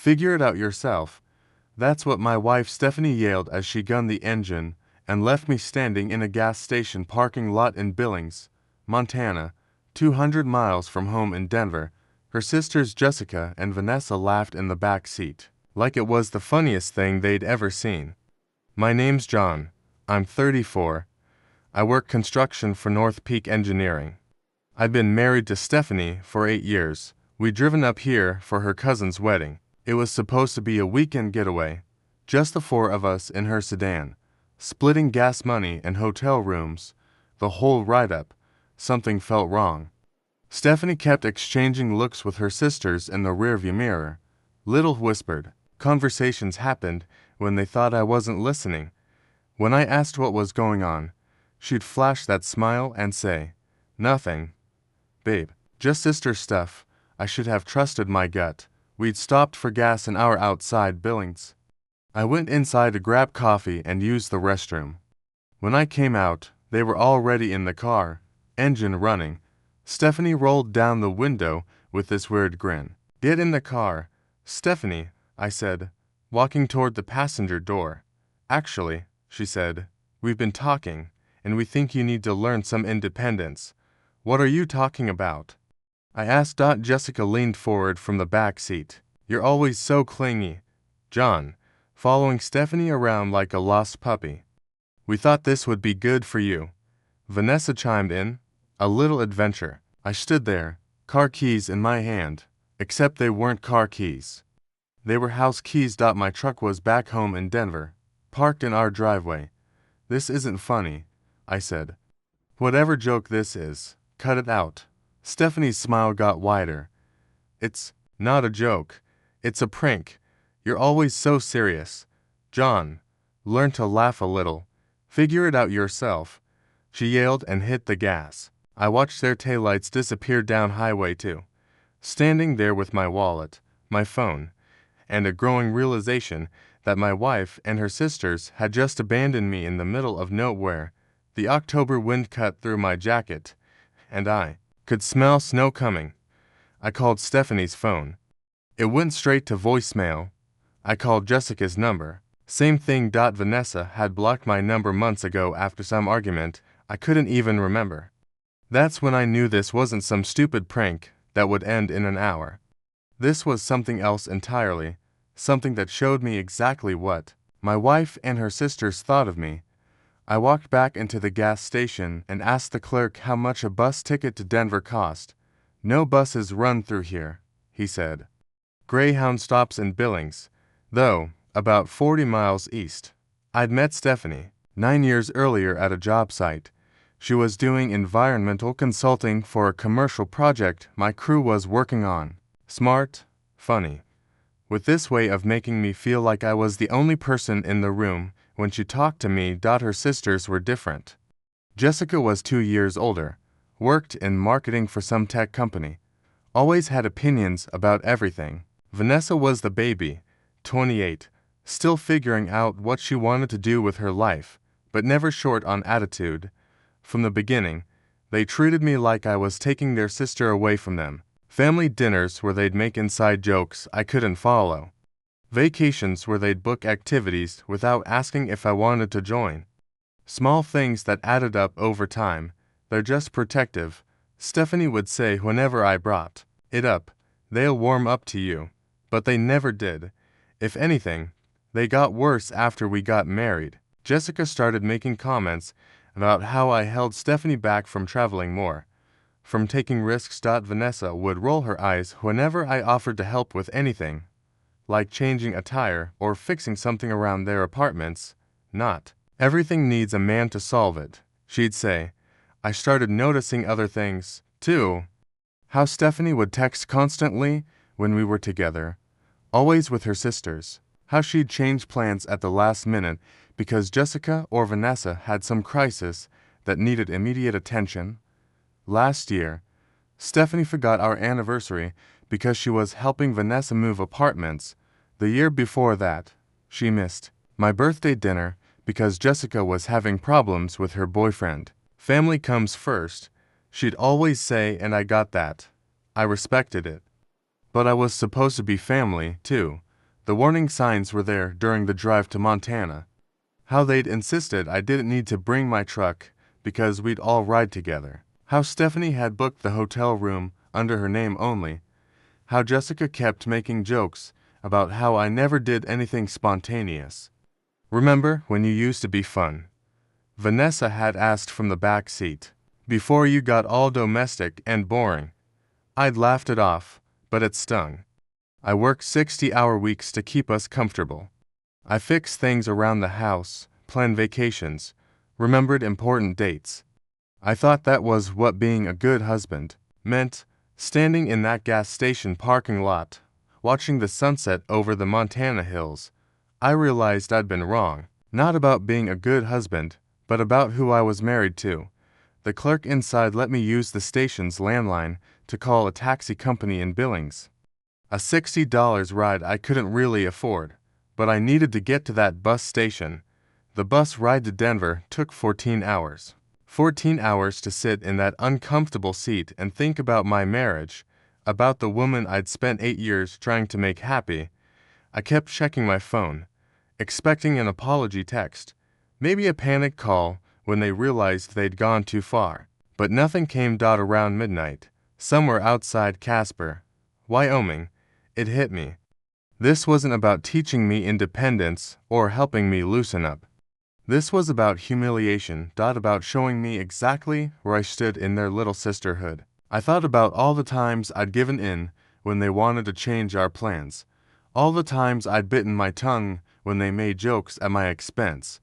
Figure it out yourself. That's what my wife Stephanie yelled as she gunned the engine and left me standing in a gas station parking lot in Billings, Montana, 200 miles from home in Denver. Her sisters Jessica and Vanessa laughed in the back seat, like it was the funniest thing they'd ever seen. My name's John. I'm 34. I work construction for North Peak Engineering. I've been married to Stephanie for 8 years. We'd driven up here for her cousin's wedding. It was supposed to be a weekend getaway, just the 4 of us in her sedan, splitting gas money and hotel rooms. The whole ride-up, something felt wrong. Stephanie kept exchanging looks with her sisters in the rearview mirror. Little whispered conversations happened when they thought I wasn't listening. When I asked what was going on, she'd flash that smile and say, "Nothing. Babe, just sister stuff." I should have trusted my gut. We'd stopped for gas an hour outside Billings. I went inside to grab coffee and use the restroom. When I came out, they were already in the car, engine running. Stephanie rolled down the window with this weird grin. "Get in the car, Stephanie," I said, walking toward the passenger door. "Actually," she said, "we've been talking, and we think you need to learn some independence." "What are you talking about?" I asked. Jessica leaned forward from the back seat. "You're always so clingy, John," following Stephanie around like a lost puppy. "We thought this would be good for you," Vanessa chimed in. A little adventure. I stood there, car keys in my hand, except they weren't car keys. They were house keys. My truck was back home in Denver, parked in our driveway. "This isn't funny," I said. "Whatever joke this is, cut it out." Stephanie's smile got wider. "It's not a joke. It's a prank. You're always so serious. John, learn to laugh a little. Figure it out yourself." She yelled and hit the gas. I watched their taillights disappear down Highway 2. Standing there with my wallet, my phone, and a growing realization that my wife and her sisters had just abandoned me in the middle of nowhere. The October wind cut through my jacket, and I could smell snow coming. I called Stephanie's phone. It went straight to voicemail. I called Jessica's number. Same thing. Vanessa had blocked my number months ago after some argument I couldn't even remember. That's when I knew this wasn't some stupid prank that would end in an hour. This was something else entirely, something that showed me exactly what my wife and her sisters thought of me. I walked back into the gas station and asked the clerk how much a bus ticket to Denver cost. "No buses run through here," he said. "Greyhound stops in Billings, though, about 40 miles east." I'd met Stephanie 9 years earlier at a job site. She was doing environmental consulting for a commercial project my crew was working on. Smart, funny, with this way of making me feel like I was the only person in the room. When she talked to me, her sisters were different. Jessica was 2 years older, worked in marketing for some tech company, always had opinions about everything. Vanessa was the baby, 28, still figuring out what she wanted to do with her life, but never short on attitude. From the beginning, they treated me like I was taking their sister away from them. Family dinners where they'd make inside jokes I couldn't follow. Vacations where they'd book activities without asking if I wanted to join. Small things that added up over time. "They're just protective," Stephanie would say whenever I brought it up. "They'll warm up to you." But they never did. If anything, they got worse after we got married. Jessica started making comments about how I held Stephanie back from traveling more, from taking risks. Vanessa would roll her eyes whenever I offered to help with anything, like changing a tire or fixing something around their apartments. "Not everything needs a man to solve it," she'd say. I started noticing other things, too. How Stephanie would text constantly when we were together, always with her sisters. How she'd change plans at the last minute because Jessica or Vanessa had some crisis that needed immediate attention. Last year, Stephanie forgot our anniversary because she was helping Vanessa move apartments. The year before that, she missed my birthday dinner because Jessica was having problems with her boyfriend. "Family comes first," she'd always say, and I got that. I respected it. But I was supposed to be family, too. The warning signs were there during the drive to Montana. How they'd insisted I didn't need to bring my truck because we'd all ride together. How Stephanie had booked the hotel room under her name only. How Jessica kept making jokes about how I never did anything spontaneous. "Remember when you used to be fun?" Vanessa had asked from the back seat. "Before you got all domestic and boring." I'd laughed it off, but it stung. I worked 60-hour weeks to keep us comfortable. I fixed things around the house, planned vacations, remembered important dates. I thought that was what being a good husband meant, standing in that gas station parking lot, watching the sunset over the Montana hills. I realized I'd been wrong, not about being a good husband, but about who I was married to. The clerk inside let me use the station's landline to call a taxi company in Billings. A $60 ride I couldn't really afford, but I needed to get to that bus station. The bus ride to Denver took 14 hours. 14 hours to sit in that uncomfortable seat and think about my marriage, about the woman I'd spent 8 years trying to make happy. I kept checking my phone, expecting an apology text, maybe a panic call when they realized they'd gone too far. But nothing came. Around midnight, somewhere outside Casper, Wyoming, it hit me. This wasn't about teaching me independence or helping me loosen up. This was about humiliation. About showing me exactly where I stood in their little sisterhood. I thought about all the times I'd given in when they wanted to change our plans, all the times I'd bitten my tongue when they made jokes at my expense,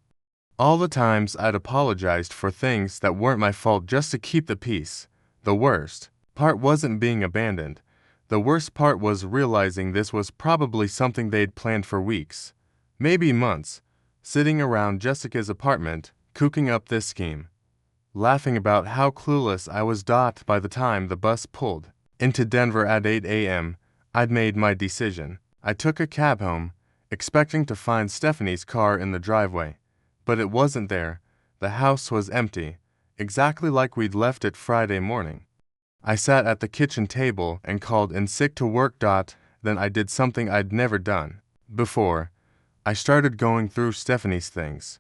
all the times I'd apologized for things that weren't my fault just to keep the peace. The worst part wasn't being abandoned. The worst part was realizing this was probably something they'd planned for weeks, maybe months, sitting around Jessica's apartment, cooking up this scheme, laughing about how clueless I was. By the time the bus pulled into Denver at 8 a.m., I'd made my decision. I took a cab home, expecting to find Stephanie's car in the driveway, but it wasn't there. The house was empty, exactly like we'd left it Friday morning. I sat at the kitchen table and called in sick to work. Then I did something I'd never done before. I started going through Stephanie's things.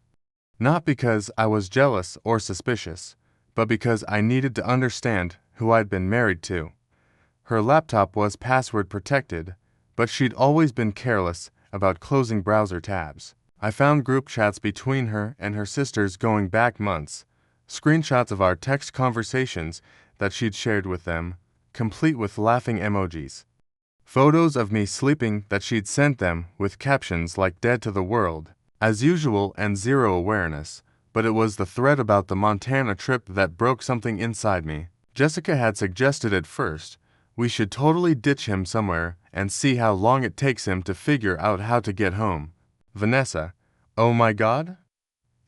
Not because I was jealous or suspicious, but because I needed to understand who I'd been married to. Her laptop was password protected, but she'd always been careless about closing browser tabs. I found group chats between her and her sisters going back months, screenshots of our text conversations that she'd shared with them, complete with laughing emojis. Photos of me sleeping that she'd sent them with captions like "dead to the world," as usual, and zero awareness, but it was the thread about the Montana trip that broke something inside me. Jessica had suggested at first, we should totally ditch him somewhere and see how long it takes him to figure out how to get home. Vanessa, oh my God?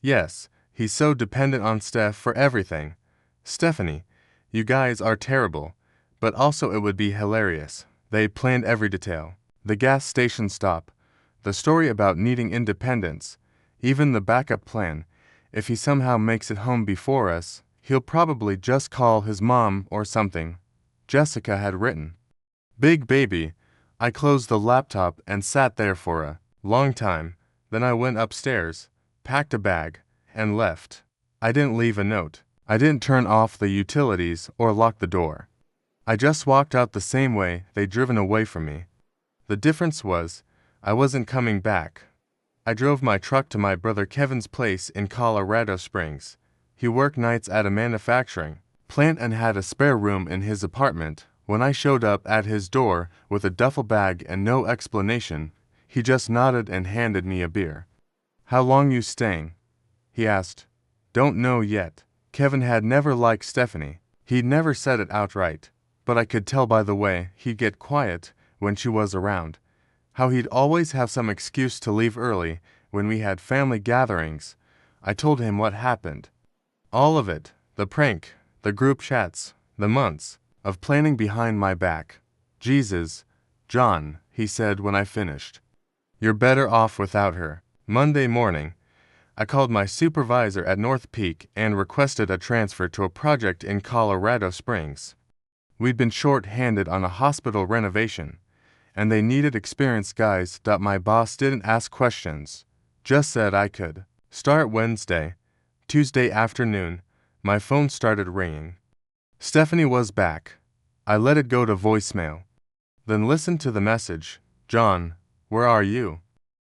Yes, he's so dependent on Steph for everything. Stephanie, you guys are terrible, but also it would be hilarious. They planned every detail. The gas station stop, the story about needing independence, even the backup plan. If he somehow makes it home before us, he'll probably just call his mom or something. Jessica had written. Big baby. I closed the laptop and sat there for a long time. Then I went upstairs, packed a bag, and left. I didn't leave a note. I didn't turn off the utilities or lock the door. I just walked out the same way they'd driven away from me. The difference was, I wasn't coming back. I drove my truck to my brother Kevin's place in Colorado Springs. He worked nights at a manufacturing plant and had a spare room in his apartment. When I showed up at his door with a duffel bag and no explanation, he just nodded and handed me a beer. How long you staying? He asked. Don't know yet. Kevin had never liked Stephanie. He'd never said it outright, but I could tell by the way he'd get quiet when she was around, how he'd always have some excuse to leave early when we had family gatherings. I told him what happened. All of it, the prank, the group chats, the months of planning behind my back. Jesus, John, he said when I finished. You're better off without her. Monday morning, I called my supervisor at North Peak and requested a transfer to a project in Colorado Springs. We'd been short-handed on a hospital renovation, and they needed experienced guys. My boss didn't ask questions, just said I could. Start Wednesday. Tuesday afternoon, my phone started ringing. Stephanie was back. I let it go to voicemail. Then listened to the message. John, where are you?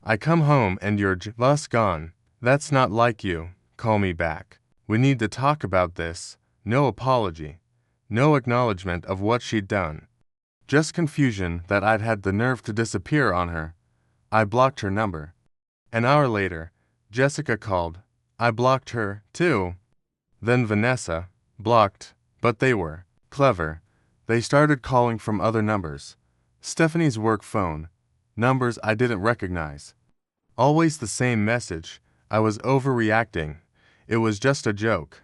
I come home and you're just gone. That's not like you. Call me back. We need to talk about this. No apology. No acknowledgement of what she'd done. Just confusion that I'd had the nerve to disappear on her. I blocked her number. An hour later, Jessica called. I blocked her, too. Then Vanessa, blocked, but they were clever. They started calling from other numbers. Stephanie's work phone. Numbers I didn't recognize. Always the same message. I was overreacting. It was just a joke.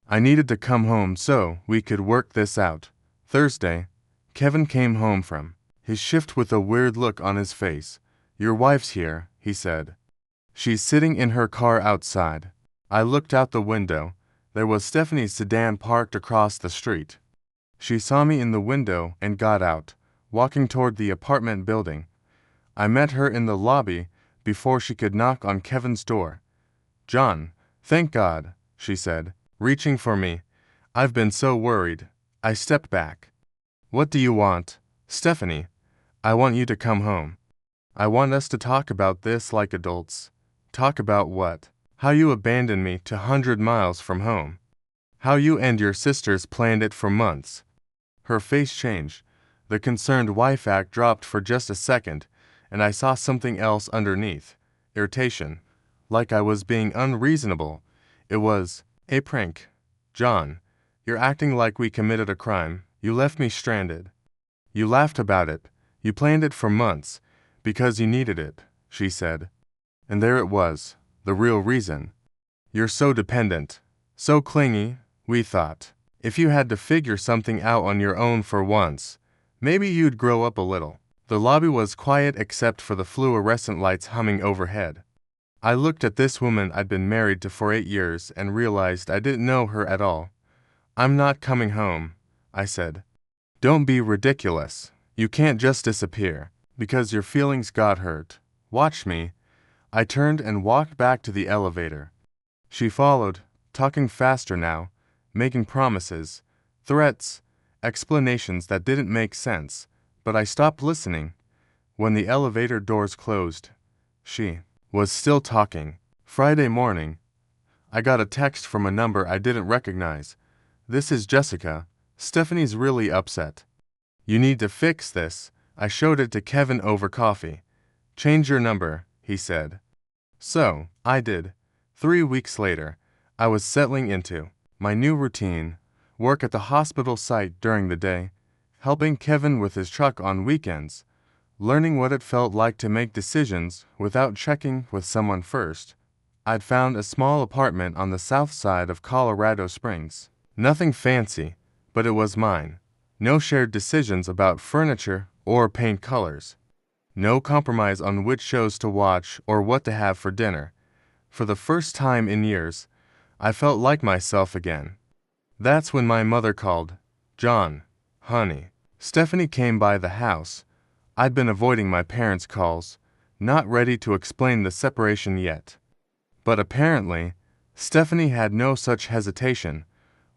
I needed to come home so we could work this out. Thursday, Kevin came home from his shift with a weird look on his face. Your wife's here, he said. She's sitting in her car outside. I looked out the window. There was Stephanie's sedan parked across the street. She saw me in the window and got out, walking toward the apartment building. I met her in the lobby before she could knock on Kevin's door. John, thank God, she said, reaching for me. I've been so worried. I stepped back. What do you want? Stephanie, I want you to come home. I want us to talk about this like adults. Talk about what? How you abandoned me 200 miles from home. How you and your sisters planned it for months. Her face changed. The concerned wife act dropped for just a second, and I saw something else underneath. Irritation. Like I was being unreasonable. It was a prank. John, you're acting like we committed a crime. You left me stranded. You laughed about it. You planned it for months, because you needed it, she said. And there it was, the real reason. You're so dependent, so clingy, we thought. If you had to figure something out on your own for once, maybe you'd grow up a little. The lobby was quiet except for the fluorescent lights humming overhead. I looked at this woman I'd been married to for 8 years and realized I didn't know her at all. I'm not coming home, I said. Don't be ridiculous. You can't just disappear, because your feelings got hurt. Watch me. I turned and walked back to the elevator. She followed, talking faster now, making promises, threats, explanations that didn't make sense, but I stopped listening. When the elevator doors closed, she was still talking. Friday morning, I got a text from a number I didn't recognize. This is Jessica. Stephanie's really upset. You need to fix this. I showed it to Kevin over coffee. Change your number, he said. So, I did. 3 weeks later, I was settling into my new routine, work at the hospital site during the day, helping Kevin with his truck on weekends, learning what it felt like to make decisions without checking with someone first. I'd found a small apartment on the south side of Colorado Springs. Nothing fancy, but it was mine. No shared decisions about furniture or paint colors. No compromise on which shows to watch or what to have for dinner. For the first time in years, I felt like myself again. That's when my mother called. John, honey. Stephanie came by the house. I'd been avoiding my parents' calls, not ready to explain the separation yet. But apparently, Stephanie had no such hesitation.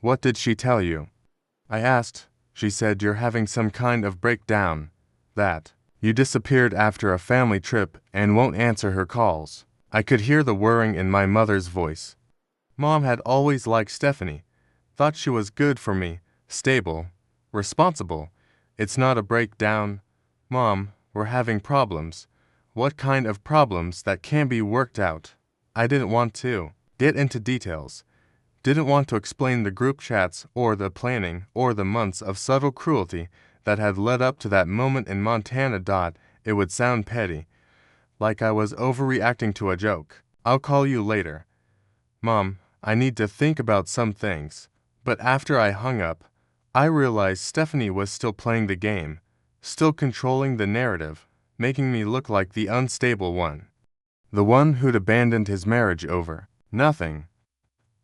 What did she tell you? I asked. She said you're having some kind of breakdown. That you disappeared after a family trip and won't answer her calls. I could hear the worrying in my mother's voice. Mom had always liked Stephanie. Thought she was good for me, stable, responsible. It's not a breakdown. Mom, we're having problems. What kind of problems that can be worked out? I didn't want to get into details. Didn't want to explain the group chats or the planning or the months of subtle cruelty that had led up to that moment in Montana. It would sound petty, like I was overreacting to a joke. I'll call you later. Mom, I need to think about some things. But after I hung up, I realized Stephanie was still playing the game, still controlling the narrative, making me look like the unstable one. The one who'd abandoned his marriage over nothing.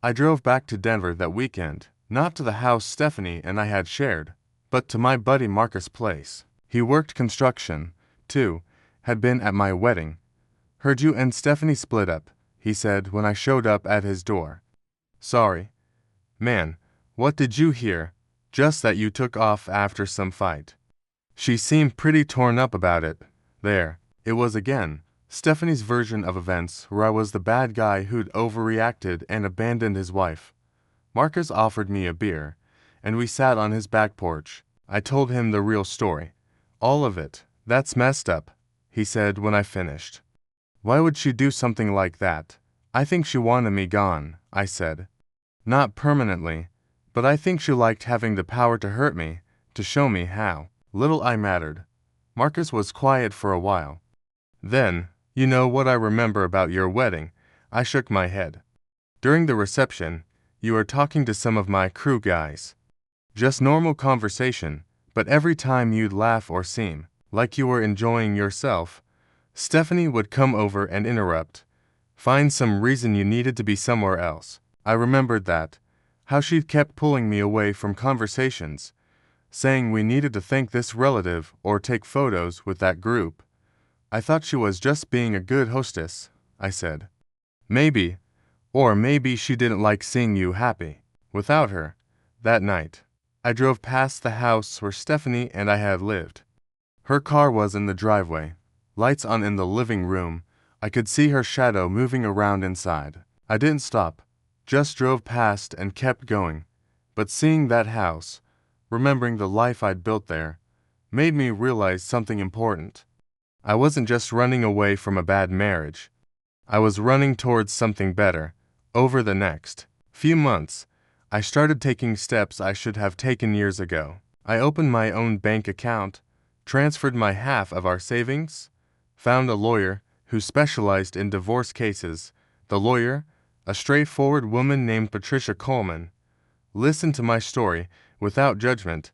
I drove back to Denver that weekend, not to the house Stephanie and I had shared, but to my buddy Marcus' place. He worked construction, too, had been at my wedding. Heard you and Stephanie split up, he said when I showed up at his door. Sorry. Man, what did you hear? Just that you took off after some fight. She seemed pretty torn up about it. There, it was again. Stephanie's version of events where I was the bad guy who'd overreacted and abandoned his wife. Marcus offered me a beer, and we sat on his back porch. I told him the real story. All of it. That's messed up, he said when I finished. Why would she do something like that? I think she wanted me gone, I said. Not permanently, but I think she liked having the power to hurt me, to show me how. Little I mattered. Marcus was quiet for a while. Then, you know what I remember about your wedding? I shook my head. During the reception, you were talking to some of my crew guys. Just normal conversation, but every time you'd laugh or seem like you were enjoying yourself, Stephanie would come over and interrupt. Find some reason you needed to be somewhere else. I remembered that. How she'd kept pulling me away from conversations, saying we needed to thank this relative or take photos with that group. I thought she was just being a good hostess, I said. Maybe. Or maybe she didn't like seeing you happy. Without her. That night, I drove past the house where Stephanie and I had lived. Her car was in the driveway, lights on in the living room. I could see her shadow moving around inside. I didn't stop, just drove past and kept going. But seeing that house, remembering the life I'd built there, made me realize something important. I wasn't just running away from a bad marriage. I was running towards something better. Over the next few months, I started taking steps I should have taken years ago. I opened my own bank account, transferred my half of our savings, found a lawyer who specialized in divorce cases. The lawyer, a straightforward woman named Patricia Coleman, listened to my story without judgment.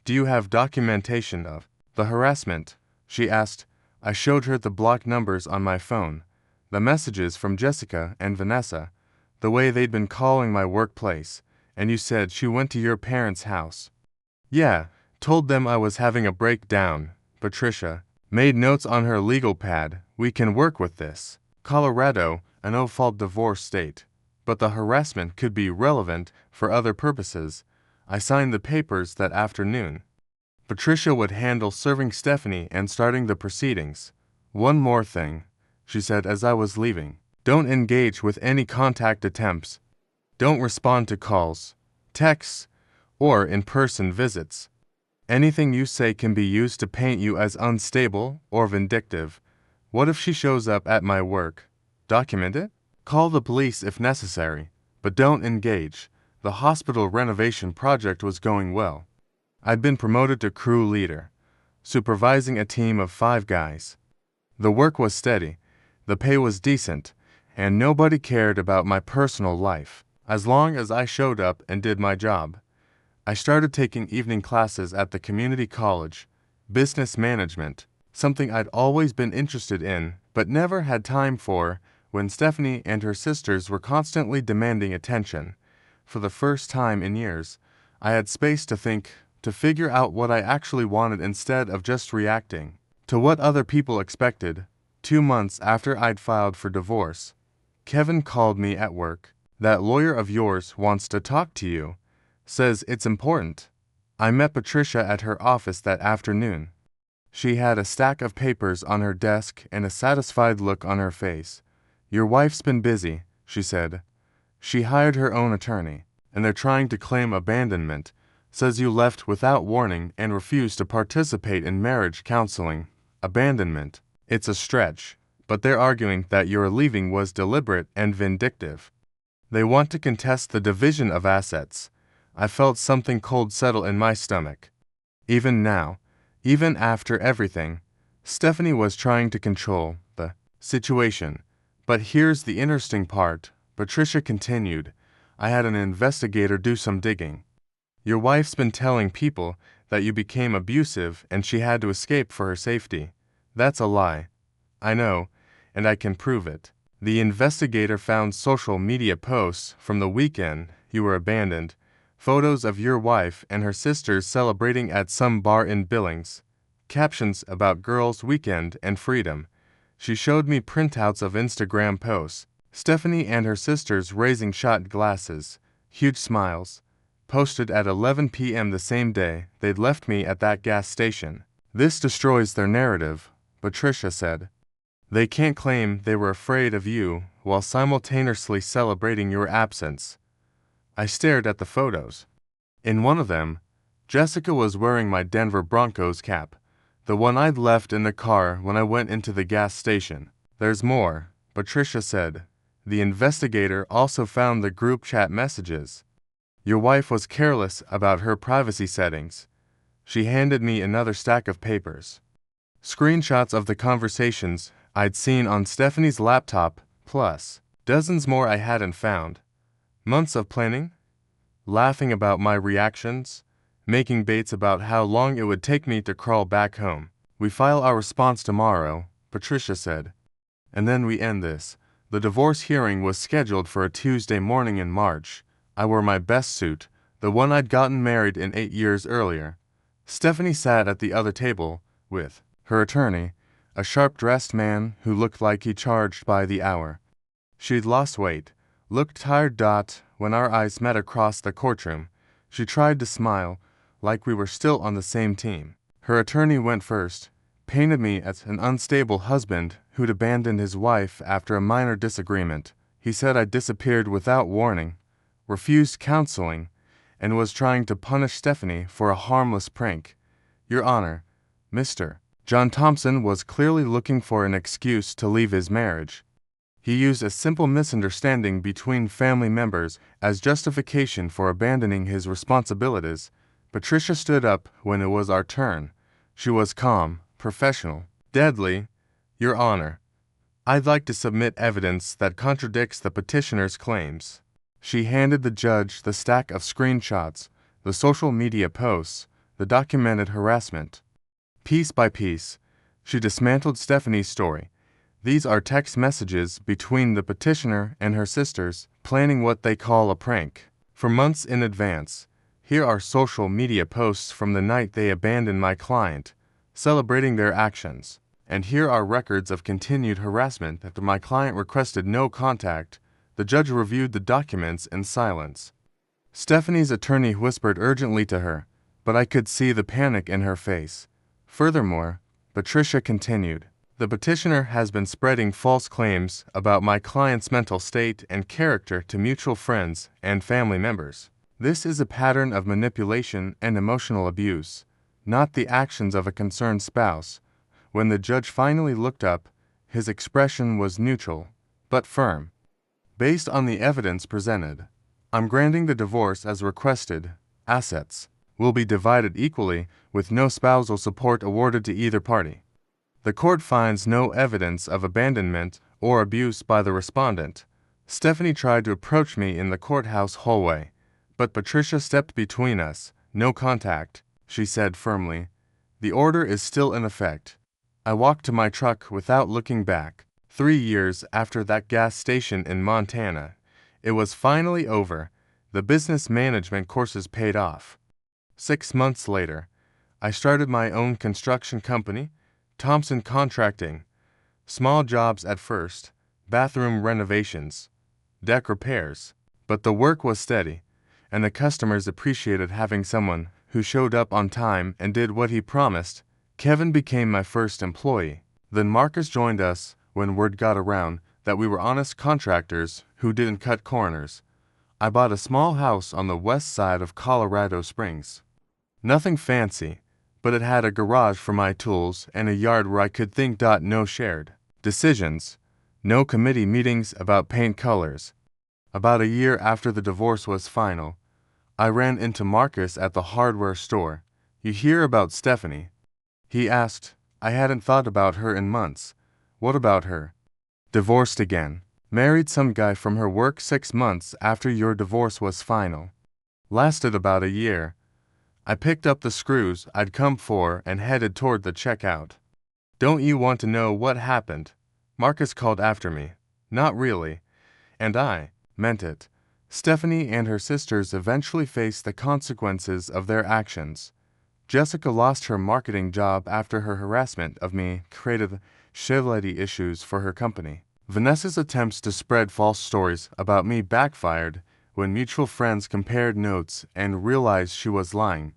Do you have documentation of the harassment? She asked. I showed her the blocked numbers on my phone, the messages from Jessica and Vanessa, the way they'd been calling my workplace, and you said she went to your parents' house. Yeah, told them I was having a breakdown. Patricia made notes on her legal pad. We can work with this. Colorado, a no-fault divorce state, but the harassment could be relevant for other purposes. I signed the papers that afternoon. Patricia would handle serving Stephanie and starting the proceedings. One more thing, she said as I was leaving. Don't engage with any contact attempts. Don't respond to calls, texts, or in-person visits. Anything you say can be used to paint you as unstable or vindictive. What if she shows up at my work? Document it? Call the police if necessary, but don't engage. The hospital renovation project was going well. I'd been promoted to crew leader, supervising a team of 5 guys. The work was steady, the pay was decent, and nobody cared about my personal life, as long as I showed up and did my job. I started taking evening classes at the community college, business management, something I'd always been interested in but never had time for when Stephanie and her sisters were constantly demanding attention. For the first time in years, I had space to think, to figure out what I actually wanted instead of just reacting to what other people expected. 2 months after I'd filed for divorce, Kevin called me at work. That lawyer of yours wants to talk to you. Says it's important. I met Patricia at her office that afternoon. She had a stack of papers on her desk and a satisfied look on her face. Your wife's been busy, she said. She hired her own attorney, and they're trying to claim abandonment. Says you left without warning and refused to participate in marriage counseling. Abandonment. It's a stretch, but they're arguing that your leaving was deliberate and vindictive. They want to contest the division of assets. I felt something cold settle in my stomach. Even now, even after everything, Stephanie was trying to control the situation. But here's the interesting part, Patricia continued. I had an investigator do some digging. Your wife's been telling people that you became abusive and she had to escape for her safety. That's a lie. I know, and I can prove it. The investigator found social media posts from the weekend you were abandoned, photos of your wife and her sisters celebrating at some bar in Billings. captions about girls' weekend and freedom. She showed me printouts of Instagram posts. Stephanie and her sisters raising shot glasses, huge smiles. Posted at 11 p.m. the same day they'd left me at that gas station. This destroys their narrative, Patricia said. They can't claim they were afraid of you while simultaneously celebrating your absence. I stared at the photos. In one of them, Jessica was wearing my Denver Broncos cap, the one I'd left in the car when I went into the gas station. There's more, Patricia said. The investigator also found the group chat messages. Your wife was careless about her privacy settings. She handed me another stack of papers. Screenshots of the conversations I'd seen on Stephanie's laptop, plus dozens more I hadn't found. Months of planning, laughing about my reactions, making baits about how long it would take me to crawl back home. We file our response tomorrow, Patricia said. And then we end this. The divorce hearing was scheduled for a Tuesday morning in March. I wore my best suit, the one I'd gotten married in 8 years earlier. Stephanie sat at the other table, with her attorney, a sharp-dressed man who looked like he charged by the hour. She'd lost weight, looked tired. When our eyes met across the courtroom, she tried to smile, like we were still on the same team. Her attorney went first, painted me as an unstable husband who'd abandoned his wife after a minor disagreement. He said I'd disappeared without warning, refused counseling, and was trying to punish Stephanie for a harmless prank. Your Honor, Mr. John Thompson was clearly looking for an excuse to leave his marriage. He used a simple misunderstanding between family members as justification for abandoning his responsibilities. Patricia stood up when it was our turn. She was calm, professional, deadly. Your Honor, I'd like to submit evidence that contradicts the petitioner's claims. She handed the judge the stack of screenshots, the social media posts, the documented harassment. Piece by piece, she dismantled Stephanie's story. These are text messages between the petitioner and her sisters, planning what they call a prank. For months in advance, here are social media posts from the night they abandoned my client, celebrating their actions. And here are records of continued harassment after my client requested no contact. The judge reviewed the documents in silence. Stephanie's attorney whispered urgently to her, but I could see the panic in her face. Furthermore, Patricia continued, the petitioner has been spreading false claims about my client's mental state and character to mutual friends and family members. This is a pattern of manipulation and emotional abuse, not the actions of a concerned spouse. When the judge finally looked up, his expression was neutral, but firm. Based on the evidence presented, I'm granting the divorce as requested. Assets will be divided equally, with no spousal support awarded to either party. The court finds no evidence of abandonment or abuse by the respondent. Stephanie tried to approach me in the courthouse hallway, but Patricia stepped between us. No contact, she said firmly. The order is still in effect. I walked to my truck without looking back. 3 years after that gas station in Montana, it was finally over. The business management courses paid off. 6 months later, I started my own construction company, Thompson Contracting. Small jobs at first, bathroom renovations, deck repairs. But the work was steady, and the customers appreciated having someone who showed up on time and did what he promised. Kevin became my first employee. Then Marcus joined us when word got around that we were honest contractors who didn't cut corners. I bought a small house on the west side of Colorado Springs. Nothing fancy, but it had a garage for my tools and a yard where I could think. No shared decisions, no committee meetings about paint colors. About a year after the divorce was final, I ran into Marcus at the hardware store. You hear about Stephanie? He asked. I hadn't thought about her in months. What about her? Divorced again. Married some guy from her work 6 months after your divorce was final. Lasted about a year. I picked up the screws I'd come for and headed toward the checkout. Don't you want to know what happened? Marcus called after me. Not really. And I meant it. Stephanie and her sisters eventually faced the consequences of their actions. Jessica lost her marketing job after her harassment of me created civility issues for her company. Vanessa's attempts to spread false stories about me backfired when mutual friends compared notes and realized she was lying.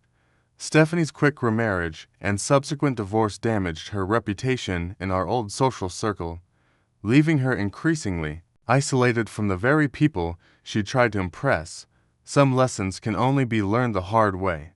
Stephanie's quick remarriage and subsequent divorce damaged her reputation in our old social circle, leaving her increasingly isolated from the very people she tried to impress. Some lessons can only be learned the hard way.